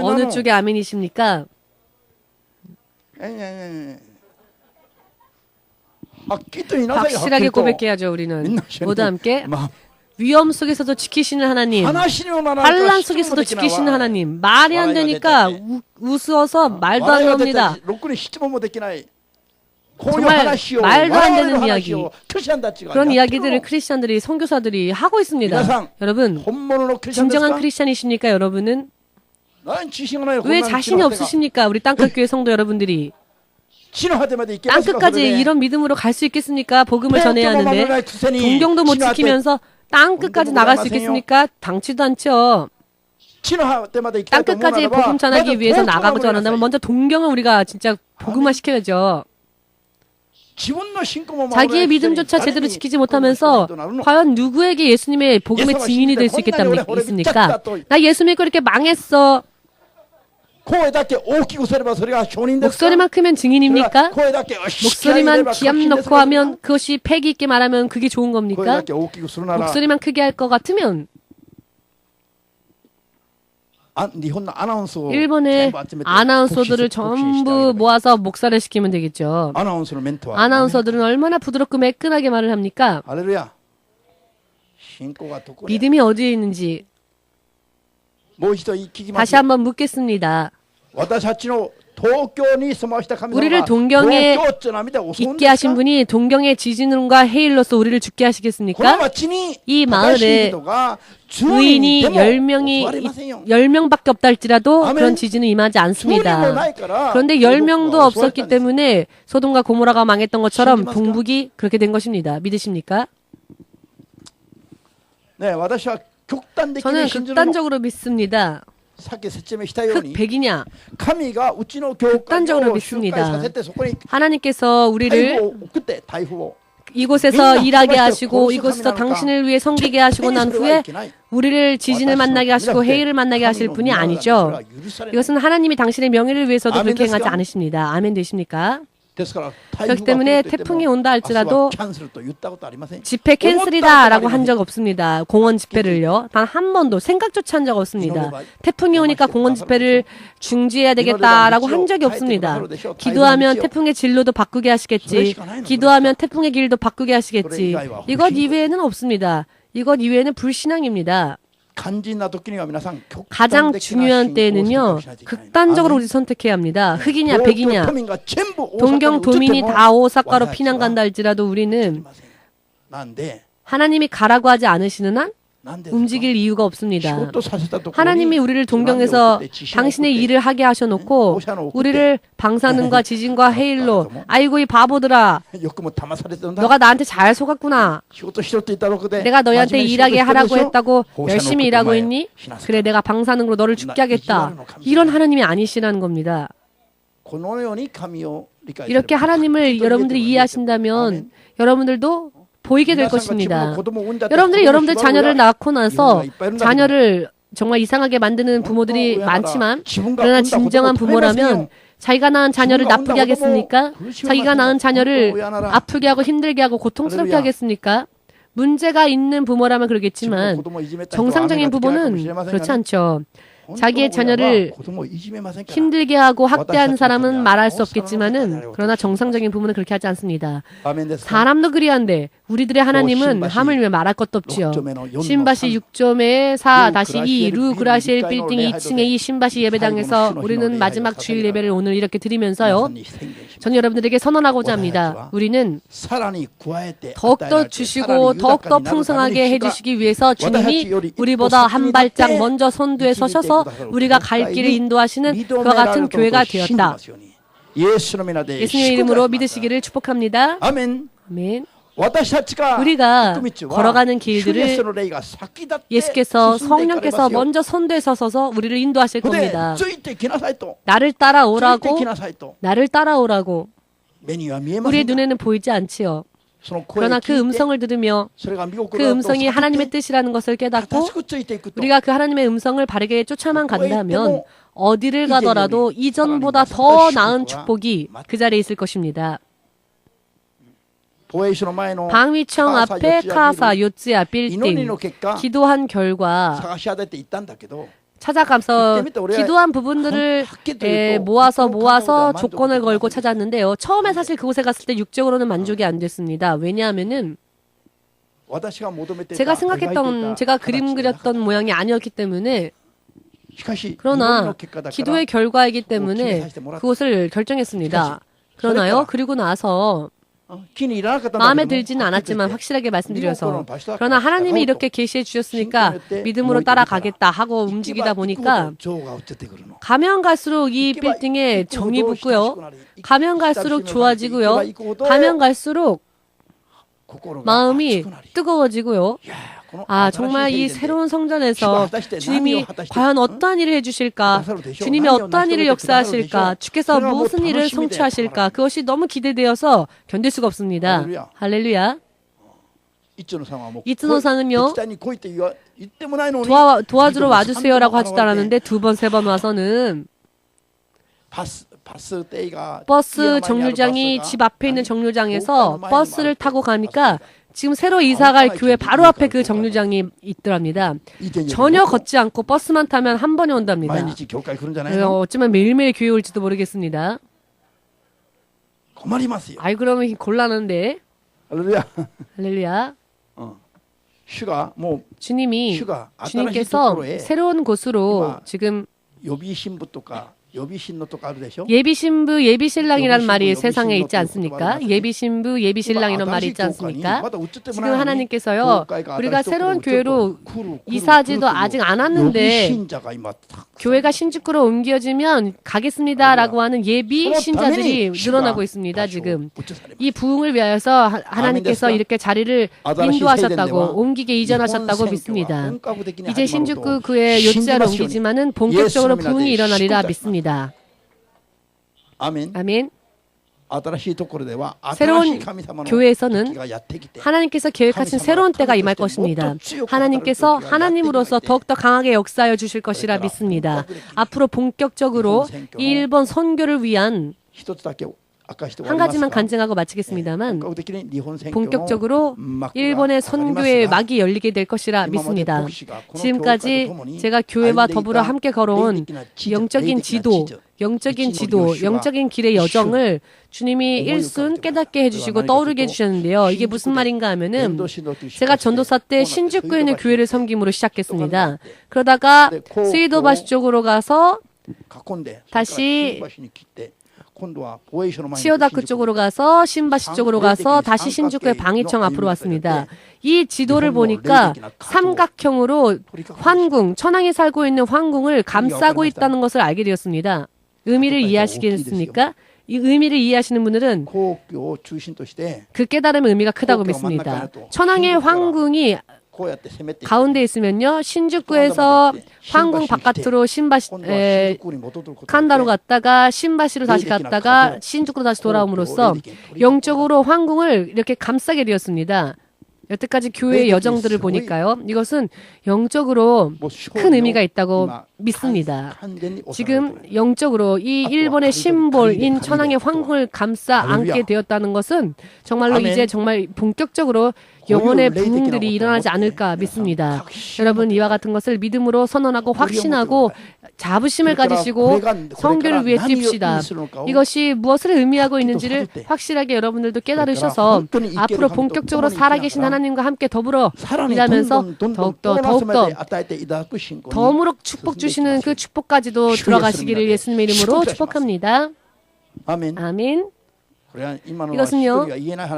어느 쪽이 아멘이십니까? 확실하게 고백해야죠. 우리는 모두 함께 위험 속에서도 지키시는 하나님, 환난 속에서도 지키시는 하나님. 말이 안 되니까 우스워서 말도 안 나옵니다. 정말 말도 안 되는 이야기, 그런 이야기들을 크리스찬들이, 선교사들이 하고 있습니다. 여러분, 진정한 크리스찬이십니까? 여러분은 왜 자신이 없으십니까? 우리 땅끝교회 성도 여러분들이 땅끝까지 이런 믿음으로 갈 수 있겠습니까? 복음을 전해야 하는데 동경도 못 지키면서 땅끝까지 나갈 수 있겠습니까? 당치도 않죠. 땅끝까지 복음 전하기 위해서 나가고자 한다면 먼저 동경을 우리가 진짜 복음화 시켜야죠. 자기의 믿음조차 제대로 지키지 못하면서 과연 누구에게 예수님의 복음의 증인이 될 수 있겠습니까? 나 예수 믿고 이렇게 망했어. 목소리만 크면 증인입니까? 목소리만 기함 넣고 하면 그것이 패기 있게 말하면 그게 좋은 겁니까? 목소리만 크게 할 것 같으면 일본의 아나운서들을 전부 모아서 목사를 시키면 되겠죠. 아나운서들은 얼마나 부드럽고 매끈하게 말을 합니까? 믿음이 어디에 있는지 다시 한번 묻겠습니다. 우리를 동경에 있게 하신 분이 동경의 지진과 해일로서 우리를 죽게 하시겠습니까? 이 마을에 의인이 10명밖에 없다 할지라도 그런 지진은 임하지 않습니다. 그런데 10명도 없었기 때문에 소돔과 고모라가 망했던 것처럼 동북이 그렇게 된 것입니다. 믿으십니까? 저는 극단적으로 믿습니다. 흑백이냐? 극단적으로 믿습니다. 하나님께서 우리를 이곳에서 일하게 하시고 이곳에서 당신을 위해 섬기게 하시고 난 후에 우리를 지진을 만나게 하시고 해일을 만나게 하실 분이 아니죠. 이것은 하나님이 당신의 명예를 위해서도 그렇게 행하지 않으십니다. 아멘 되십니까? 그렇기 때문에 태풍이 온다 할지라도 집회 캔슬이다 라고 한 적 없습니다. 공원 집회를요. 단 한 번도 생각조차 한 적 없습니다. 태풍이 오니까 공원 집회를 중지해야 되겠다라고 한 적이 없습니다. 기도하면 태풍의 진로도 바꾸게 하시겠지. 기도하면 태풍의 길도 바꾸게 하시겠지. 이것 이외에는 없습니다. 이것 이외에는 불신앙입니다. 가장 중요한 때에는요, 극단적으로 우리 선택해야 합니다. 흑이냐 백이냐. 동경 도민이 다 오사카로 피난 간다 할지라도 우리는 하나님이 가라고 하지 않으시는 한 움직일 이유가 없습니다. 하나님이 우리를 동경에서 당신의 일을 하게 하셔놓고 우리를 방사능과 지진과 해일로 아이고 이 바보들아 너가 나한테 잘 속았구나. 내가 너희한테 일하게 하라고 했다고 열심히 일하고 있니? 그래 내가 방사능으로 너를 죽게 하겠다. 이런 하나님이 아니시라는 겁니다. 이렇게 하나님을 여러분들이 이해하신다면 여러분들도 보이게 될 것입니다. 여러분들이 여러분들 자녀를 낳고 나서 자녀를 정말 이상하게 만드는 부모들이 많지만 그러나 진정한 부모라면 자기가 낳은 자녀를 나쁘게 하겠습니까? 자기가 낳은 자녀를 아프게 하고 힘들게 하고 고통스럽게 하겠습니까? 문제가 있는 부모라면 그러겠지만 정상적인 부모는 그렇지 않죠. 자기의 자녀를 힘들게 하고 학대하는 사람은 말할 수 없겠지만은 그러나 정상적인 부모는 그렇게 하지 않습니다. 사람도 그리한데 우리들의 하나님은 하물며 말할 것도 없지요. 신바시 6.4-2 루그라시엘 빌딩 2층의 이 신바시 예배당에서 우리는 마지막 주일 예배를 오늘 이렇게 드리면서요. 저는 여러분들에게 선언하고자 합니다. 우리는 더욱더 주시고 더욱더 풍성하게 해주시기 위해서 주님이 우리보다 한 발짝 먼저 선두에 서셔서 우리가 갈 길을 인도하시는 그와 같은 교회가 되었다. 예수님의 이름으로 믿으시기를 축복합니다. 아멘. 우리가 걸어가는 길들을 예수께서 성령께서 먼저 선두에 서서 우리를 인도하실 겁니다. 나를 따라오라고 우리의 눈에는 보이지 않지요. 그러나 그 음성을 들으며 그 음성이 하나님의 뜻이라는 것을 깨닫고 우리가 그 하나님의 음성을 바르게 쫓아만 간다면 어디를 가더라도 이전보다 더 나은 축복이 그 자리에 있을 것입니다. 방위청 앞에 카사 요츠야 빌딩 기도한 결과 찾아가서 기도한 부분들을 모아서 조건을 걸고 찾았는데요. 처음에 사실 그곳에 갔을 때 육적으로는 만족이 안 됐습니다. 왜냐하면은 제가 그림 그렸던 모양이 아니었기 때문에 그러나 기도의 결과이기 때문에 그것을 결정했습니다. 그러나요? 그리고 나서 마음에 들지는 않았지만 확실하게 말씀드려서 그러나 하나님이 이렇게 계시해 주셨으니까 믿음으로 따라가겠다 하고 움직이다 보니까 가면 갈수록 이 빌딩에 정이 붙고요. 가면 갈수록 좋아지고요. 가면 갈수록 마음이 뜨거워지고요. 정말 이 새로운 성전에서 주님이 과연 어떠한 일을 해주실까? 주님이 어떠한 일을 역사하실까? 주께서 무슨 일을 성취하실까? 그것이 너무 기대되어서 견딜 수가 없습니다. 할렐루야. 이츠노상은요, 도와주러 와주세요라고 하지도 않았는데 2번, 3번 와서는 버스 정류장이 집 앞에 있는 정류장에서 버스를 타고 가니까 지금 새로 이사갈 교회 바로 앞에 그 정류장이 있더랍니다. 전혀 걷지 않고 버스만 타면 한 번에 온답니다. 어쩌면 매일매일 교회 올지도 모르겠습니다. 그러면 곤란한데. 할렐루야. 주님께서 새로운 곳으로 지금 예비신부, 예비신랑이라는 말이 세상에 있지 않습니까? 예비신부, 예비신랑이라는 말이 있지 않습니까? 지금 하나님께서요, 우리가 새로운 교회로 이사하지도 아직 않았는데 교회가 신주쿠로 옮겨지면 가겠습니다라고 하는 예비 신자들이 늘어나고 있습니다. 지금 이 부흥을 위하여서 하나님께서 이렇게 자리를 인도하셨다고, 옮기게 이전하셨다고 믿습니다. 이제 신주쿠 교회 요츠야로 옮기지만은 본격적으로 부흥이 일어나리라 믿습니다. 아멘. 새로운 교회에서는 하나님께서 계획하신 새로운 때가 임할 것입니다. 하나님께서 하나님으로서 더욱더 강하게 역사하여 주실 것이라 믿습니다. 앞으로 본격적으로 일본 선교를 위한 한 가지만 간증하고 마치겠습니다만 본격적으로 일본의 선교의 막이 열리게 될 것이라 믿습니다. 지금까지 제가 교회와 더불어 함께 걸어온 영적인 지도, 영적인 길의 여정을 주님이 일순 깨닫게 해주시고 떠오르게 해주셨는데요. 이게 무슨 말인가 하면은 제가 전도사 때 신주쿠에 있는 교회를 섬김으로 시작했습니다. 그러다가 스이도바시 쪽으로 가서 다시 치요다쿠 쪽으로 가서 신바시 쪽으로 가서 다시 신주쿠의 방위청 앞으로 왔습니다. 이 지도를 보니까 삼각형으로 환궁, 천황이 살고 있는 환궁을 감싸고 있다는 것을 알게 되었습니다. 의미를 이해하시겠습니까? 이 의미를 이해하시는 분들은 그 깨달음의 의미가 크다고 믿습니다. 천황의 황궁이 가운데 있으면요, 신주쿠에서 황궁 바깥으로 칸다로 갔다가 신바시로 다시 갔다가 신주쿠로 다시 돌아옴으로써 영적으로 황궁을 이렇게 감싸게 되었습니다. 여태까지 교회의 여정들을 보니까요, 이것은 영적으로 큰 의미가 있다고 믿습니다. 지금 영적으로 이 일본의 심볼인 천황의 황궁을 감싸 안게 되었다는 것은 정말로 이제 정말 본격적으로 영혼의 부흥들이 일어나지 않을까 믿습니다. 여러분, 이와 같은 것을 믿음으로 선언하고 확신하고 자부심을 가지시고 선교를 위해 뜁시다. 이것이 무엇을 의미하고 있는지를 확실하게 여러분들도 깨달으셔서 앞으로 본격적으로 살아계신 하나님과 함께 더불어 일하면서 더욱더 축복 주시는 그 축복까지도 들어가시기를 예수님의 이름으로 축복합니다. 아멘. 이것은요,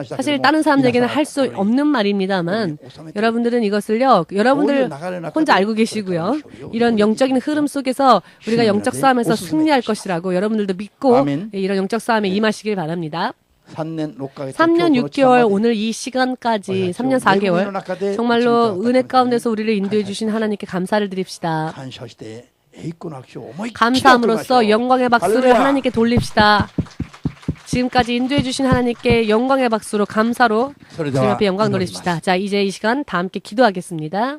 사실 다른 사람들에게는 할 수 없는 말입니다만 여러분들은 이것을요, 여러분들 혼자 알고 계시고요, 이런 영적인 흐름 속에서 우리가 영적 싸움에서 승리할 것이라고 여러분들도 믿고 이런 영적 싸움에 임하시길 바랍니다. 3년 6개월 오늘 이 시간까지 3년 4개월 정말로 은혜 가운데서 우리를 인도해 주신 하나님께 감사를 드립시다. 감사함으로써 영광의 박수를 하나님께 돌립시다. 지금까지 인도해 주신 하나님께 영광의 박수로 감사로 주님 앞에 영광 돌립시다. 자, 이제 이 시간 다 함께 기도하겠습니다.